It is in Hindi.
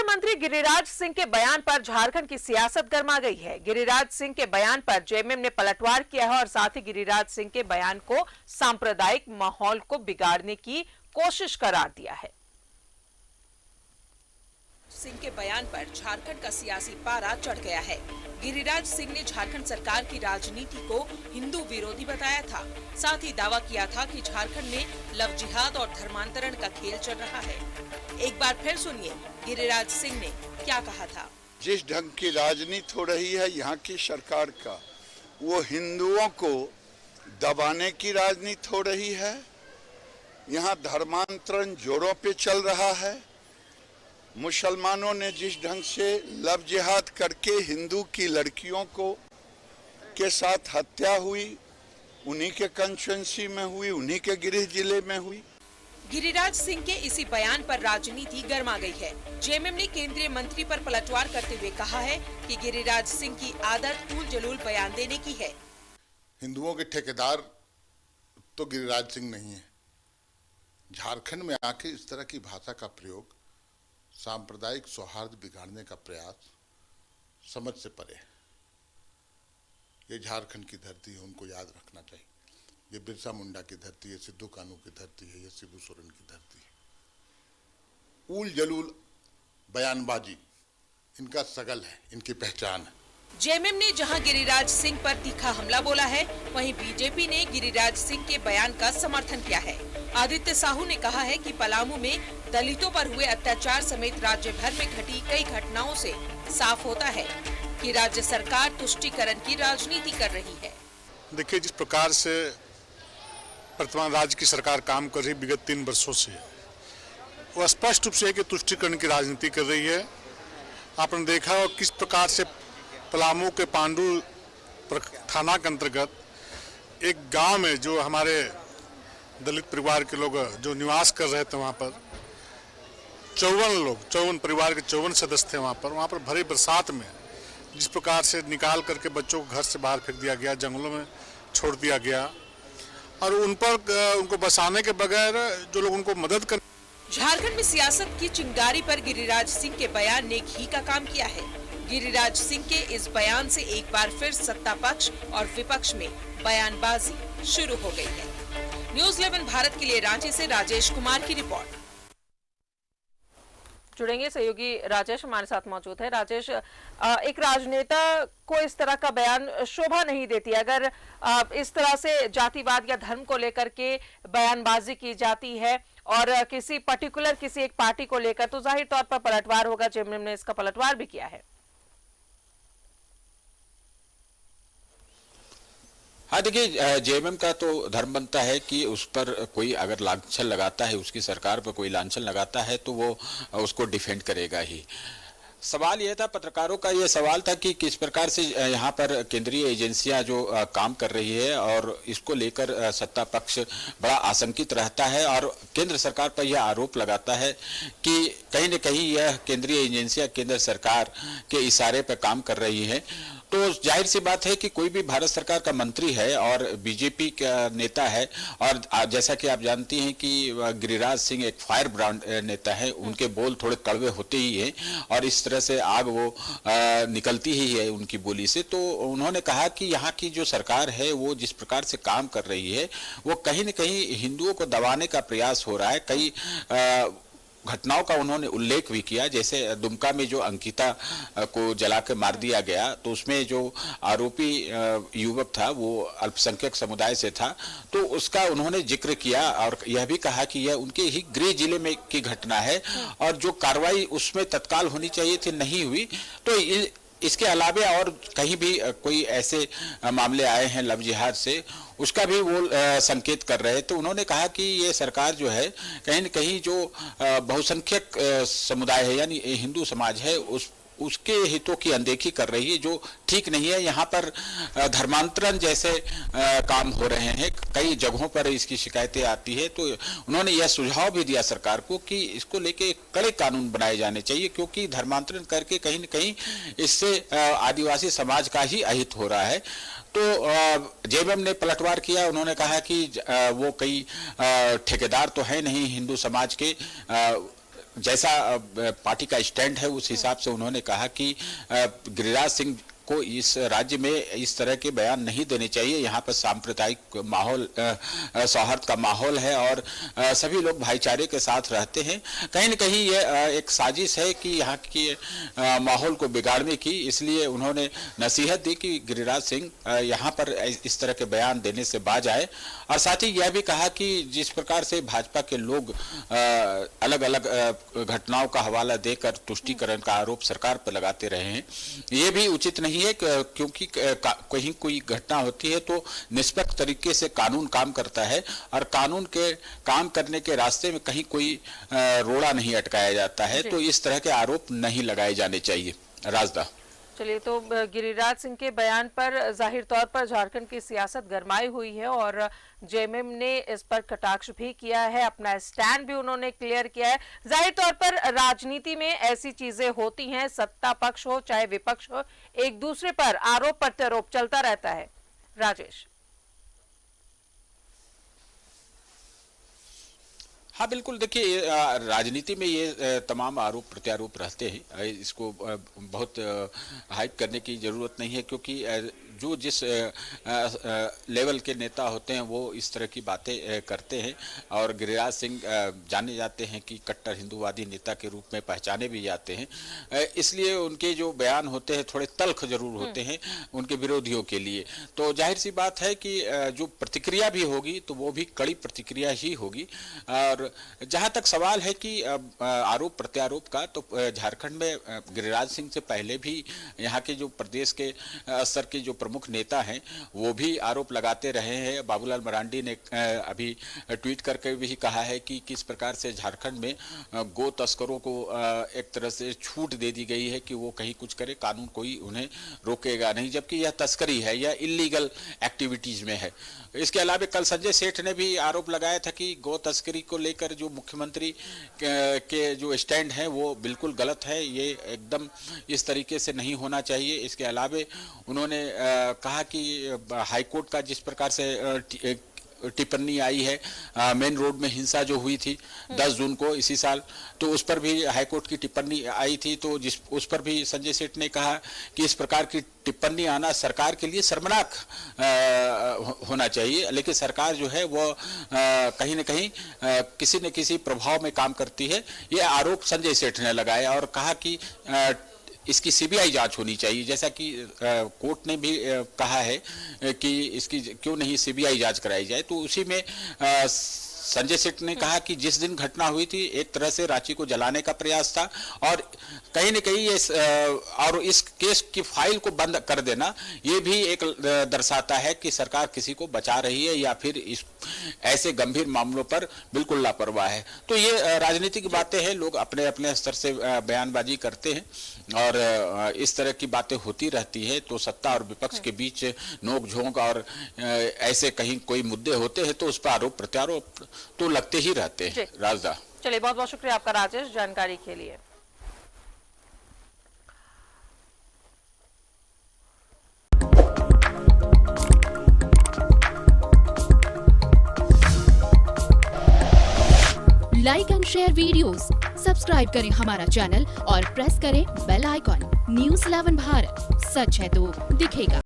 मंत्री गिरिराज सिंह के बयान पर झारखंड की सियासत गर्मा गई है। गिरिराज सिंह के बयान पर जेएमएम ने पलटवार किया है और साथ ही गिरिराज सिंह के बयान को सांप्रदायिक माहौल को बिगाड़ने की कोशिश करार दिया है। सिंह के बयान पर झारखंड का सियासी पारा चढ़ गया है। गिरिराज सिंह ने झारखंड सरकार की राजनीति को हिंदू विरोधी बताया था। साथ ही दावा किया था कि झारखंड में लव जिहाद और धर्मांतरण का खेल चल रहा है। एक बार फिर सुनिए गिरिराज सिंह ने क्या कहा था। जिस ढंग की राजनीति हो रही है यहाँ की सरकार का, वो हिंदुओं को दबाने की राजनीति हो रही है। यहाँ धर्मांतरण जोरों पे चल रहा है। मुसलमानों ने जिस ढंग से लव जिहाद करके हिंदू की लड़कियों को के साथ हत्या हुई, उन्हीं के कंस्टिट्यूएंसी में हुई, उन्हीं के गृह जिले में हुई। गिरिराज सिंह के इसी बयान पर राजनीति गर्मा गई है। जेएमएम ने केंद्रीय मंत्री पर पलटवार करते हुए कहा है कि गिरिराज सिंह की आदत उल जलूल बयान देने की है। हिंदुओं के ठेकेदार तो गिरिराज सिंह नहीं है। झारखंड में आके इस तरह की भाषा का प्रयोग, सांप्रदायिक सौहार्द बिगाड़ने का प्रयास समझ से परे है। ये झारखंड की धरती है, उनको याद रखना चाहिए। ये बिरसा मुंडा की धरती है, सिद्धू कानू की धरती है, ये शिबू सोरेन की धरती है। उल जलूल बयानबाजी इनका सगल है, इनकी पहचान है। जेएमएम ने जहां गिरिराज सिंह पर तीखा हमला बोला है, वहीं बीजेपी ने गिरिराज सिंह के बयान का समर्थन किया है। आदित्य साहू ने कहा है कि पलामू में दलितों पर हुए अत्याचार समेत राज्य भर में घटी कई घटनाओं से साफ होता है कि राज्य सरकार तुष्टीकरण की राजनीति कर रही है। देखिए, जिस प्रकार से वर्तमान राज्य की सरकार काम कर रही विगत 3 वर्षों से, वो स्पष्ट रूप से है कि तुष्टीकरण की राजनीति कर रही है। आपने देखा और किस प्रकार से पलामू के पांडु थाना के अंतर्गत एक गांव में जो हमारे दलित परिवार के लोग जो निवास कर रहे थे, वहाँ पर 54 परिवार के 54 सदस्य थे। वहाँ पर भरी बरसात में जिस प्रकार से निकाल करके बच्चों को घर से बाहर फेंक दिया गया, जंगलों में छोड़ दिया गया और उनको बसाने के बगैर जो लोग उनको मदद कर। झारखंड में सियासत की चिंगारी पर गिरिराज सिंह के बयान ने घी का काम किया है। गिरिराज सिंह के इस बयान से एक बार फिर सत्ता पक्ष और विपक्ष में बयानबाजी शुरू हो गई है। न्यूज़ 11 भारत के लिए रांची से राजेश कुमार की रिपोर्ट। जुड़ेंगे सहयोगी राजेश हमारे साथ मौजूद है। राजेश, एक राजनेता को इस तरह का बयान शोभा नहीं देती। अगर इस तरह से जातिवाद या धर्म को लेकर के बयानबाजी की जाती है और किसी एक पार्टी को लेकर, तो जाहिर तौर पर पलटवार होगा। जेएमएम ने इसका पलटवार भी किया है। हाँ, देखिए, जेएमएम का तो धर्म बनता है कि उस पर कोई अगर लांछन लगाता है, उसकी सरकार पर कोई लांछन लगाता है तो वो उसको डिफेंड करेगा ही। सवाल यह था, पत्रकारों का यह सवाल था कि किस प्रकार से यहाँ पर केंद्रीय एजेंसियां जो काम कर रही है और इसको लेकर सत्ता पक्ष बड़ा आशंकित रहता है और केंद्र सरकार पर यह आरोप लगाता है कि कहीं न कहीं यह केंद्रीय एजेंसियां केंद्र सरकार के इशारे पर काम कर रही है। तो जाहिर सी बात है कि कोई भी भारत सरकार का मंत्री है और बीजेपी का नेता है और जैसा कि आप जानती हैं कि गिरिराज सिंह एक फायर ब्रांड नेता है, उनके बोल थोड़े कड़वे होते ही हैं और इस तरह से आग वो निकलती ही है उनकी बोली से। तो उन्होंने कहा कि यहाँ की जो सरकार है वो जिस प्रकार से काम कर रही है वो कहीं न कहीं हिंदुओं को दबाने का प्रयास हो रहा है। कई घटनाओं का उन्होंने उल्लेख भी किया, जैसे दुमका में जो अंकिता को जला के मार दिया गया, तो उसमें जो आरोपी युवक था वो अल्पसंख्यक समुदाय से था, तो उसका उन्होंने जिक्र किया और यह भी कहा कि यह उनके ही गृह जिले में की घटना है और जो कार्रवाई उसमें तत्काल होनी चाहिए थी नहीं हुई। तो इसके अलावा और कहीं भी कोई ऐसे मामले आए हैं लव जिहाद से, उसका भी वो संकेत कर रहे। तो उन्होंने कहा कि ये सरकार जो है कहीं न कहीं जो बहुसंख्यक समुदाय है यानी हिंदू समाज है उसके हितों की अनदेखी कर रही है, जो ठीक नहीं है। यहाँ पर धर्मांतरण जैसे काम हो रहे हैं, कई जगहों पर इसकी शिकायतें आती है। तो उन्होंने यह सुझाव भी दिया सरकार को कि इसको लेके कड़े कानून बनाए जाने चाहिए, क्योंकि धर्मांतरण करके कहीं न कहीं इससे आदिवासी समाज का ही अहित हो रहा है। तो जेएमएम ने पलटवार किया। उन्होंने कहा कि वो कई ठेकेदार तो है नहीं हिंदू समाज के, जैसा पार्टी का स्टैंड है उस हिसाब से उन्होंने कहा कि गिरिराज सिंह को इस राज्य में इस तरह के बयान नहीं देने चाहिए। यहाँ पर सांप्रदायिक माहौल, सौहार्द का माहौल है और सभी लोग भाईचारे के साथ रहते हैं। कहीं न कहीं ये एक साजिश है कि यहाँ के माहौल को बिगाड़ने की, इसलिए उन्होंने नसीहत दी कि गिरिराज सिंह यहाँ पर इस तरह के बयान देने से बाज आए। और साथ ही यह भी कहा कि जिस प्रकार से भाजपा के लोग अलग अलग घटनाओं का हवाला देकर तुष्टीकरण का आरोप सरकार पर लगाते रहे हैं, ये भी उचित नहीं है, क्योंकि कहीं कोई घटना होती है तो निष्पक्ष तरीके से कानून काम करता है और कानून के काम करने के रास्ते में कहीं कोई रोड़ा नहीं अटकाया जाता है। तो इस तरह के आरोप नहीं लगाए जाने चाहिए। राजदा, चलिए, तो गिरिराज सिंह के बयान पर जाहिर तौर पर झारखंड की सियासत गरमाई हुई है और जेएमएम ने इस पर कटाक्ष भी किया है, अपना स्टैंड भी उन्होंने क्लियर किया है। जाहिर तौर पर राजनीति में ऐसी चीजें होती हैं, सत्ता पक्ष हो चाहे विपक्ष हो, एक दूसरे पर आरोप प्रत्यारोप चलता रहता है। राजेश। हाँ बिल्कुल, देखिए राजनीति में ये तमाम आरोप प्रत्यारोप रहते हैं, इसको बहुत हाइप करने की जरूरत नहीं है, क्योंकि जो जिस लेवल के नेता होते हैं वो इस तरह की बातें करते हैं। और गिरिराज सिंह जाने जाते हैं कि कट्टर हिंदूवादी नेता के रूप में पहचाने भी जाते हैं, इसलिए उनके जो बयान होते हैं थोड़े तल्ख जरूर होते हैं उनके विरोधियों के लिए। तो जाहिर सी बात है कि जो प्रतिक्रिया भी होगी तो वो भी कड़ी प्रतिक्रिया ही होगी। और जहाँ तक सवाल है कि आरोप प्रत्यारोप का, तो झारखंड में गिरिराज सिंह से पहले भी यहाँ के जो प्रदेश के स्तर के जो प्रमुख नेता हैं वो भी आरोप लगाते रहे हैं। बाबूलाल मरांडी ने अभी ट्वीट करके भी कहा है कि किस प्रकार से झारखंड में गो तस्करों को एक तरह से छूट दे दी गई है कि वो कहीं कुछ करे, कानून कोई उन्हें रोकेगा नहीं, जबकि यह तस्करी है, यह इलीगल एक्टिविटीज में है। इसके अलावा कल संजय सेठ ने भी आरोप लगाया था कि गो तस्करी को लेकर जो मुख्यमंत्री के जो स्टैंड है वो बिल्कुल गलत है, ये एकदम इस तरीके से नहीं होना चाहिए। इसके अलावा उन्होंने कहा कि हाईकोर्ट का जिस प्रकार से टिप्पणी आई है मेन रोड में हिंसा जो हुई थी 10 जून को इसी साल, तो उस पर भी हाईकोर्ट की टिप्पणी आई थी, तो उस पर भी संजय सेठ ने कहा कि इस प्रकार की टिप्पणी आना सरकार के लिए शर्मनाक होना चाहिए। लेकिन सरकार जो है वो कहीं न कहीं किसी न किसी प्रभाव में काम करती है, ये आरोप संजय सेठ ने लगाया और कहा कि इसकी सीबीआई जांच होनी चाहिए, जैसा कि कोर्ट ने भी कहा है कि इसकी क्यों नहीं सीबीआई जांच कराई जाए। तो उसी में संजय सेठ ने कहा कि जिस दिन घटना हुई थी एक तरह से रांची को जलाने का प्रयास था और कहीं न कहीं और इस केस की फाइल को बंद कर देना ये भी एक दर्शाता है कि सरकार किसी को बचा रही है या फिर इस ऐसे गंभीर मामलों पर बिल्कुल लापरवाह है। तो ये राजनीति की बातें हैं, लोग अपने अपने स्तर से बयानबाजी करते हैं और इस तरह की बातें होती रहती है। तो सत्ता और विपक्ष के बीच नोक-झोंक और ऐसे कहीं कोई मुद्दे होते हैं तो उस पर आरोप प्रत्यारोप तो लगते ही रहते हैं। राजदा, चलिए, बहुत बहुत शुक्रिया आपका राजेश जानकारी के लिए। Like and share videos, subscribe करें हमारा चैनल और प्रेस करें बेल आइकॉन। न्यूज़ 11 भारत, सच है तो दिखेगा।